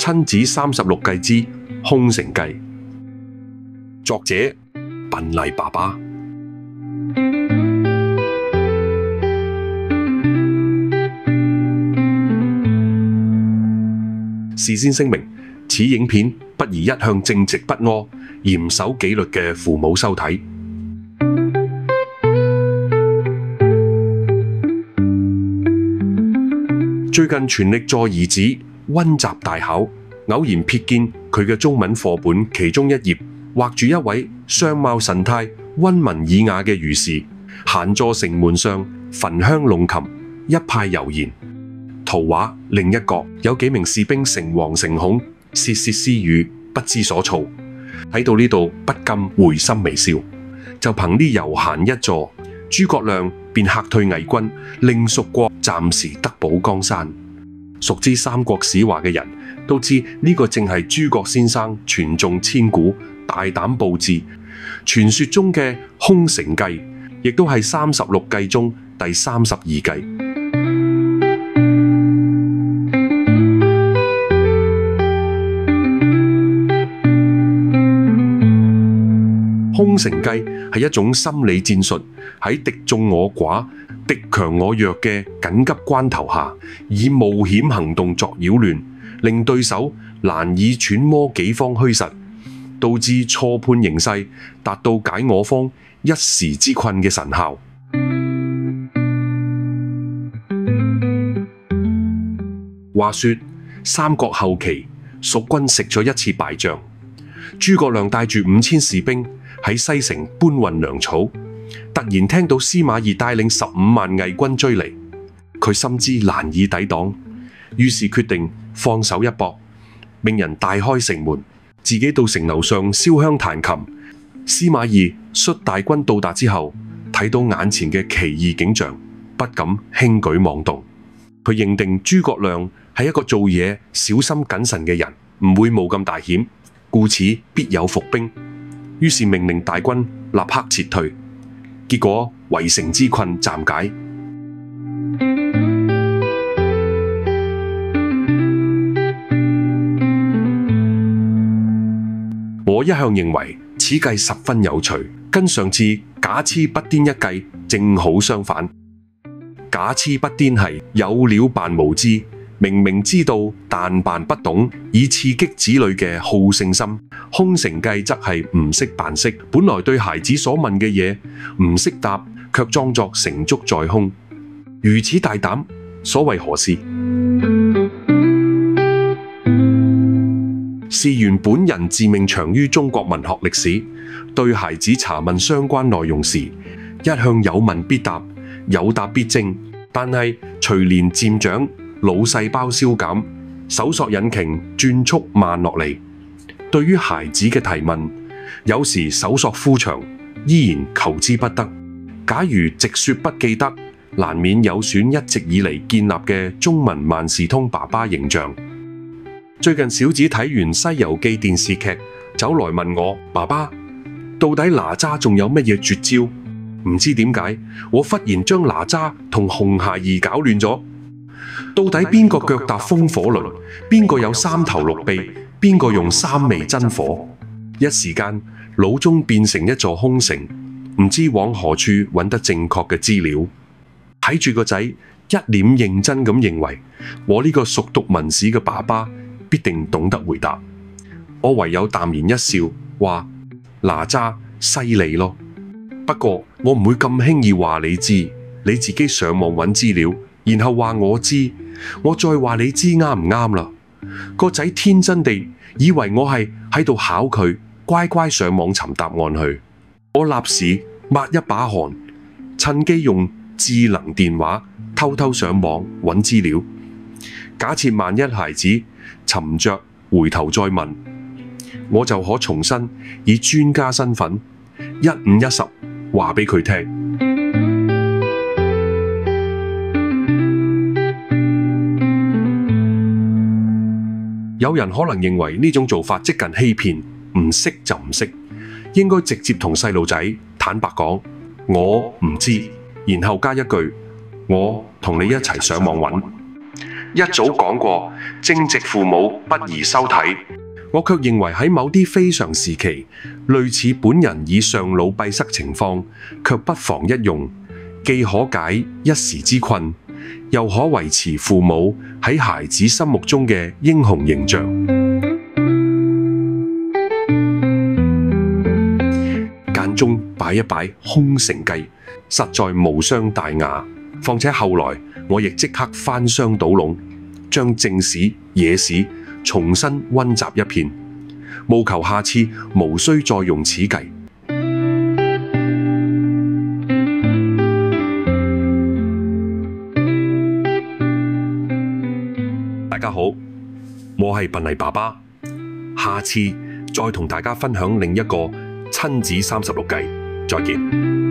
親子36計之空城計》，作者笨麗爸爸。事先聲明，此影片不宜一向正直不阿、嚴守紀律嘅父母收睇。最近全力助兒子溫習大考，偶然瞥見佢嘅中文課本其中一頁畫住一位相貌神態溫文爾雅嘅儒士，閒坐城門上焚香弄琴，一派悠然。圖畫另一角有幾名士兵誠惶誠恐，竊竊私語，不知所措。睇到呢度不禁會心微笑。就憑呢悠閒一坐，諸葛亮便嚇退魏軍，令蜀國暫時得保江山。熟知三國史話嘅人都知呢個正係諸葛先生傳頌千古、大膽布置、傳說中嘅空城計，亦都係36計中第32計。空城計係一種心理戰術，喺敵眾我寡、敵強我弱嘅緊急關頭下，以冒險行動作擾亂，令對手難以揣摩己方虛實，導致錯判形勢，達到解我方一時之困嘅神效。話說三國後期，蜀軍食咗一次敗仗，諸葛亮帶住5000士兵喺西城搬運糧草，突然聽到司馬懿帶領15萬魏軍追嚟，佢深知難以抵擋，於是決定放手一搏，命人大開城門，自己到城樓上燒香彈琴。司馬懿率大軍到達之後，睇到眼前嘅奇異景象，不敢輕舉妄動。佢認定諸葛亮係一個做嘢小心謹慎嘅人，唔會冒咁大險，故此必有伏兵。於是命令大軍立刻撤退，結果圍城之困暫解。我一向認為此計十分有趣，跟上次假痴不癲一計正好相反。假痴不癲係有料扮無知，明明知道但扮不懂，以刺激子女嘅好勝心。空城計則係唔識扮識，本來對孩子所問嘅嘢唔識答，卻裝作成竹在胸。如此大膽，所為何事？事緣本人自命長於中國文學歷史，對孩子查問相關內容時，一向有問必答，有答必精。但係隨年漸長，腦細胞消減，搜索引擎轉速慢落嚟。對於孩子嘅提問，有時搜索枯長，依然求之不得。假如直說不記得，難免有損一直以嚟建立嘅中文萬事通爸爸形象。最近小子睇完《西遊記》電視劇，走來問我：爸爸，到底哪吒仲有乜嘢絕招？唔知點解，我忽然將哪吒同紅孩兒搞亂咗。到底邊個腳踏風火輪？邊個有3頭6臂？邊個用3味真火？一時間腦中變成一座空城，唔知往何處揾得正確嘅資料。睇住個仔一臉認真咁認為，我呢個熟讀文史嘅爸爸必定懂得回答。我唯有淡然一笑，話哪吒犀利咯。不過我唔會咁輕易話你知，你自己上網揾資料，然後話我知，我再話你知啱唔啱啦。個仔天真地以為我係喺度考佢，乖乖上網尋答案去。我立時抹一把汗，趁機用智能電話偷偷上網揾資料。假設萬一孩子沉着回頭再問，我就可重新以專家身份15、10話俾佢聽。有人可能認為呢種做法接近欺騙，唔識就唔識，應該直接同細路仔坦白講我唔知，然後加一句我同你一齊上網揾。一早講過，正值父母不宜收睇。我卻認為喺某啲非常時期，類似本人以上腦閉塞情況，卻不妨一用，既可解一時之困，又可維持父母喺孩子心目中嘅英雄形象。間中擺一擺空城計，實在無傷大雅。況且後來我亦即刻翻箱倒籠，將正史、野史重新溫習一遍，務求下次無需再用此計。大家好，我係笨泥爸爸，下次再同大家分享另一個親子36計，再見。